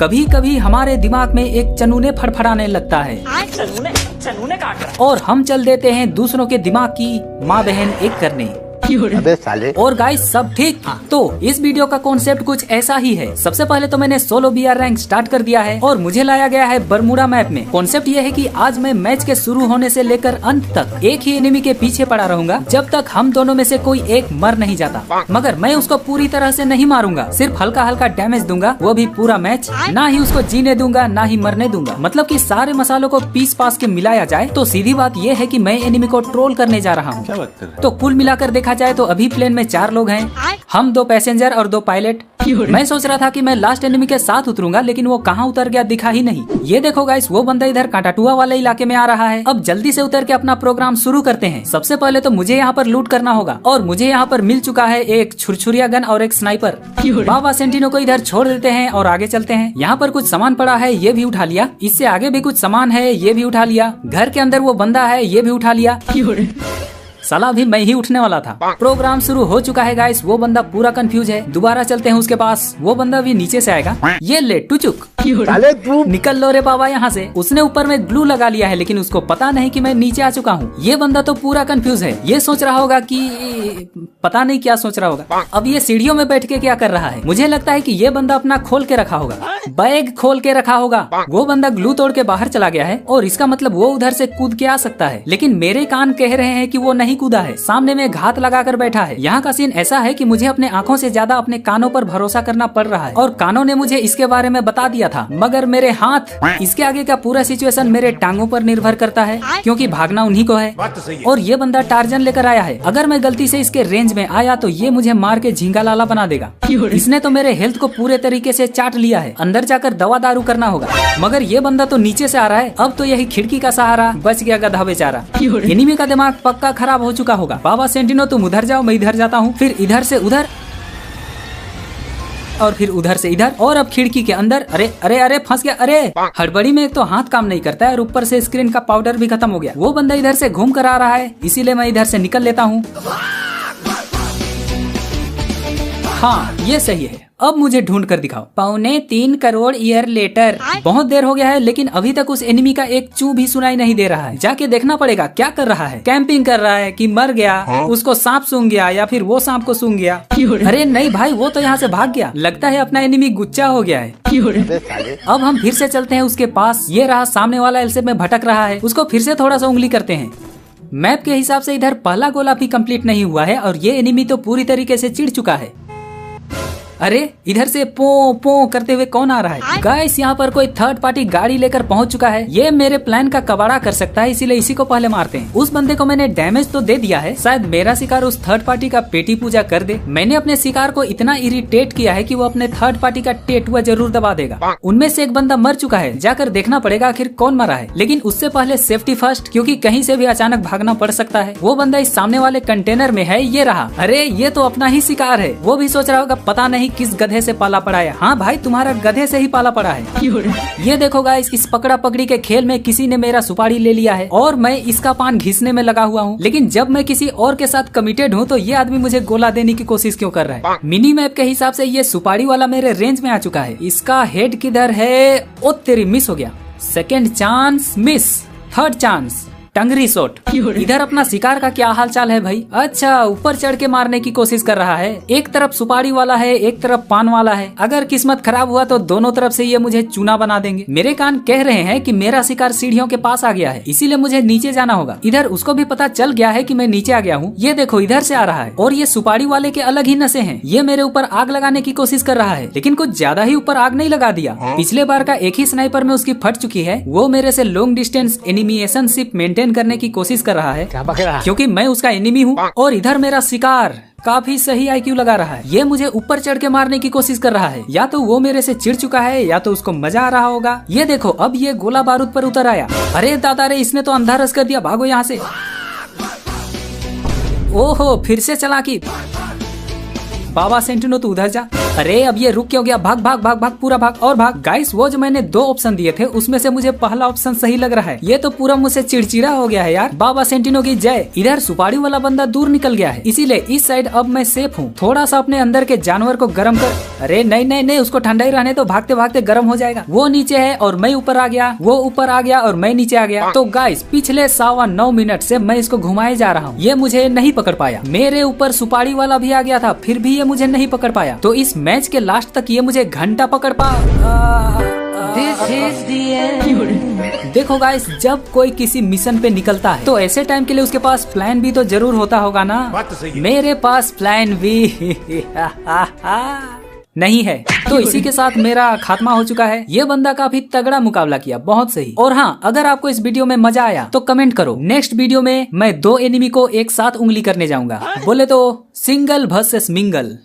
कभी कभी हमारे दिमाग में एक चनूने फड़फड़ाने लगता है चनूने काट रहा। और हम चल देते हैं दूसरों के दिमाग की माँ बहन एक करने। अबे साले। और गाइस सब ठीक। तो इस वीडियो का कॉन्सेप्ट कुछ ऐसा ही है। सबसे पहले तो मैंने सोलो बीआर रैंक स्टार्ट कर दिया है और मुझे लाया गया है बरमूडा मैप में। कॉन्सेप्ट ये है कि आज मैं मैच के शुरू होने से लेकर अंत तक एक ही एनिमी के पीछे पड़ा रहूंगा जब तक हम दोनों में से कोई एक मर नहीं जाता। मगर मैं उसको पूरी तरह से नहीं मारूंगा, सिर्फ हल्का हल्का डैमेज दूंगा, वो भी पूरा मैच। ना ही उसको जीने दूंगा ना ही मरने दूंगा। मतलब कि सारे मसालों को पीस पास के मिलाया जाए तो सीधी बात ये है कि मैं एनिमी को ट्रोल करने जा रहा हूँ। तो कुल मिलाकर देखा जाए तो अभी प्लेन में 4 लोग हैं, हम 2 पैसेंजर और 2 पायलट। मैं सोच रहा था कि मैं लास्ट एनिमी के साथ उतरूंगा, लेकिन वो कहाँ उतर गया दिखा ही नहीं। ये देखो गाइस, वो बंदा इधर काटाटुआ वाले इलाके में आ रहा है। अब जल्दी से उतर के अपना प्रोग्राम शुरू करते हैं। सबसे पहले तो मुझे यहाँ पर लूट करना होगा और मुझे यहाँ पर मिल चुका है एक छुरछुरिया गन और एक स्नाइपर। बाबा सेंटिनो को इधर छोड़ देते हैं और आगे चलते हैं। यहाँ पर कुछ सामान पड़ा है, ये भी उठा लिया। इससे आगे भी कुछ सामान है, ये भी उठा लिया। घर के अंदर वो बंदा है, ये भी उठा लिया। साला भी मैं ही उठने वाला था। प्रोग्राम शुरू हो चुका है गाइस, वो बंदा पूरा कंफ्यूज है। दोबारा चलते हैं उसके पास, वो बंदा भी नीचे से आएगा। ये ले टुचुक, निकल लो रे बाबा यहाँ से। उसने ऊपर में ग्लू लगा लिया है, लेकिन उसको पता नहीं कि मैं नीचे आ चुका हूँ। ये बंदा तो पूरा कंफ्यूज है, ये सोच रहा होगा कि पता नहीं क्या सोच रहा होगा। अब ये सीढ़ियों में बैठ के क्या कर रहा है? मुझे लगता है कि ये बंदा अपना खोल के रखा होगा, बैग खोल के रखा होगा। वो बंदा ग्लू तोड़ के बाहर चला गया है और इसका मतलब वो उधर से कूद के आ सकता है, लेकिन मेरे कान कह रहे हैं कि वो नहीं कूदा है, सामने में घात लगाकर बैठा है। यहाँ का सीन ऐसा है कि मुझे अपने आंखों से ज्यादा अपने कानों पर भरोसा करना पड़ रहा है और कानों ने मुझे इसके बारे में बता दिया था, मगर मेरे हाथ, इसके आगे का पूरा सिचुएशन मेरे टांगों पर निर्भर करता है, क्योंकि भागना उन्हीं को है। और ये बंदा टार्जन लेकर आया है। अगर मैं गलती से इसके रेंज में आया तो ये मुझे मार के झींगा लाला बना देगा। इसने तो मेरे हेल्थ को पूरे तरीके से चाट लिया है। अंदर जाकर दवा दारू करना होगा। मगर ये बंदा तो नीचे से आ रहा है। अब तो यही खिड़की का सहारा, बच गया गधा बेचारा। एनिमी का दिमाग पक्का खराब हो चुका होगा। बाबा सेंटिनो तुम उधर जाओ, मैं इधर जाता हूँ, फिर इधर से उधर और फिर उधर से इधर और अब खिड़की के अंदर। अरे अरे अरे फंस गया। अरे हड़बड़ी में एक तो हाथ काम नहीं करता है और ऊपर से स्क्रीन का पाउडर भी खत्म हो गया। वो बंदा इधर से घूम कर आ रहा है, इसीलिए मैं इधर से निकल लेता हूँ। हाँ ये सही है। अब मुझे ढूंढ कर दिखाओ। 3.25 करोड़ ईयर लेटर। बहुत देर हो गया है, लेकिन अभी तक उस एनिमी का एक चू भी सुनाई नहीं दे रहा है। जाके देखना पड़ेगा क्या कर रहा है। कैंपिंग कर रहा है कि मर गया, उसको सांप सूंघ गया या फिर वो सांप को सूंघ गया। अरे नहीं भाई, वो तो यहाँ से भाग गया। लगता है अपना एनिमी गुच्चा हो गया है। अब हम फिर से चलते हैं उसके पास। ये रहा सामने वाला एलसे में भटक रहा है, उसको फिर से थोड़ा सा उंगली करते हैं। मैप के हिसाब से इधर पहला गोला भी कंप्लीट नहीं हुआ है और ये एनिमी तो पूरी तरीके से चिढ़ चुका है। अरे इधर से पो पो करते हुए कौन आ रहा है? गाइस यहाँ पर कोई थर्ड पार्टी गाड़ी लेकर पहुंच चुका है। ये मेरे प्लान का कबाड़ा कर सकता है, इसीलिए इसी को पहले मारते हैं। उस बंदे को मैंने डैमेज तो दे दिया है, शायद मेरा शिकार उस थर्ड पार्टी का पेटी पूजा कर दे। मैंने अपने शिकार को इतना इरिटेट किया है कि वो अपने थर्ड पार्टी का टेटुआ जरूर दबा देगा। उनमें से एक बंदा मर चुका है, जाकर देखना पड़ेगा आखिर कौन मरा है। लेकिन उससे पहले सेफ्टी फर्स्ट, क्योंकि कहीं से भी अचानक भागना पड़ सकता है। वो बंदा इस सामने वाले कंटेनर में है, ये रहा। अरे ये तो अपना ही शिकार है। वो भी सोच रहा होगा पता नहीं किस गधे से पाला पड़ा है। हाँ भाई, तुम्हारा गधे से ही पाला पड़ा है। ये देखो गाइस, इस पकड़ा पकड़ी के खेल में किसी ने मेरा सुपारी ले लिया है और मैं इसका पान घिसने में लगा हुआ हूँ। लेकिन जब मैं किसी और के साथ कमिटेड हूँ तो ये आदमी मुझे गोला देने की कोशिश क्यों कर रहा है? मिनी मैप के हिसाब से ये सुपारी वाला मेरे रेंज में आ चुका है। इसका हेड किधर है? ओ तेरी, मिस हो गया। Second chance miss, third chance टंगरी शॉट। इधर अपना शिकार का क्या हाल चाल है भाई? अच्छा, ऊपर चढ़ के मारने की कोशिश कर रहा है। एक तरफ सुपारी वाला है, एक तरफ पान वाला है। अगर किस्मत खराब हुआ तो दोनों तरफ से ये मुझे चूना बना देंगे। मेरे कान कह रहे हैं कि मेरा शिकार सीढ़ियों के पास आ गया है, इसीलिए मुझे नीचे जाना होगा। इधर उसको भी पता चल गया है कि मैं नीचे आ गया हूँ। ये देखो इधर से आ रहा है और ये सुपारी वाले के अलग ही नशे हैं। ये मेरे ऊपर आग लगाने की कोशिश कर रहा है, लेकिन कुछ ज्यादा ही ऊपर आग नहीं लगा दिया। पिछले बार का एक ही स्नाइपर में उसकी फट चुकी है। वो मेरे से लॉन्ग डिस्टेंस एनिमिएशनशिप मेंटेन करने की कोशिश कर रहा है, क्योंकि मैं उसका एनिमी हूँ। और इधर मेरा शिकार काफी सही आईक्यू लगा रहा है। ये मुझे ऊपर चढ़ के मारने की कोशिश कर रहा है। या तो वो मेरे से चिढ़ चुका है या तो उसको मजा आ रहा होगा। ये देखो अब ये गोला बारूद पर उतर आया। अरे दादा रे, इसने तो अंधा रस कर दिया। भागो यहाँ से। ओहो, फिर से चलाकी। बाबा सेंटिनो तू उधर जा। अरे अब ये रुक क्यों गया? भाग भाग भाग भाग, पूरा भाग और भाग। गाइस वो जो मैंने 2 ऑप्शन दिए थे उसमें से मुझे पहला ऑप्शन सही लग रहा है। ये तो पूरा मुझसे चिड़चिड़ा हो गया है यार। बाबा सेंटिनो की जय। इधर सुपारी वाला बंदा दूर निकल गया है, इसीलिए इस साइड अब मैं सेफ हूँ। थोड़ा सा अपने अंदर के जानवर को गर्म कर। अरे नहीं नहीं नहीं, उसको ठंडा ही रहने तो, भागते भागते गर्म हो जाएगा। वो नीचे है और मैं ऊपर आ गया, वो ऊपर आ गया और मैं नीचे आ गया। तो गाइस पिछले 9.25 मिनट से मैं इसको घुमाए जा रहा हूँ, ये मुझे नहीं पकड़ पाया। मेरे ऊपर सुपारी वाला भी आ गया था, फिर भी ये मुझे नहीं पकड़ पाया। तो इस मैच के लास्ट तक ये मुझे घंटा पकड़ देखो गाइस, जब कोई किसी मिशन पे निकलता है तो ऐसे टाइम के लिए उसके पास प्लान भी तो जरूर होता होगा ना। मेरे पास प्लान भी नहीं है। तो इसी के साथ मेरा खात्मा हो चुका है। ये बंदा काफी तगड़ा मुकाबला किया, बहुत सही। और हाँ, अगर आपको इस वीडियो में मजा आया तो कमेंट करो। नेक्स्ट वीडियो में मैं 2 एनिमी को एक साथ उंगली करने जाऊंगा। बोले तो सिंगल वर्सेस मिंगल।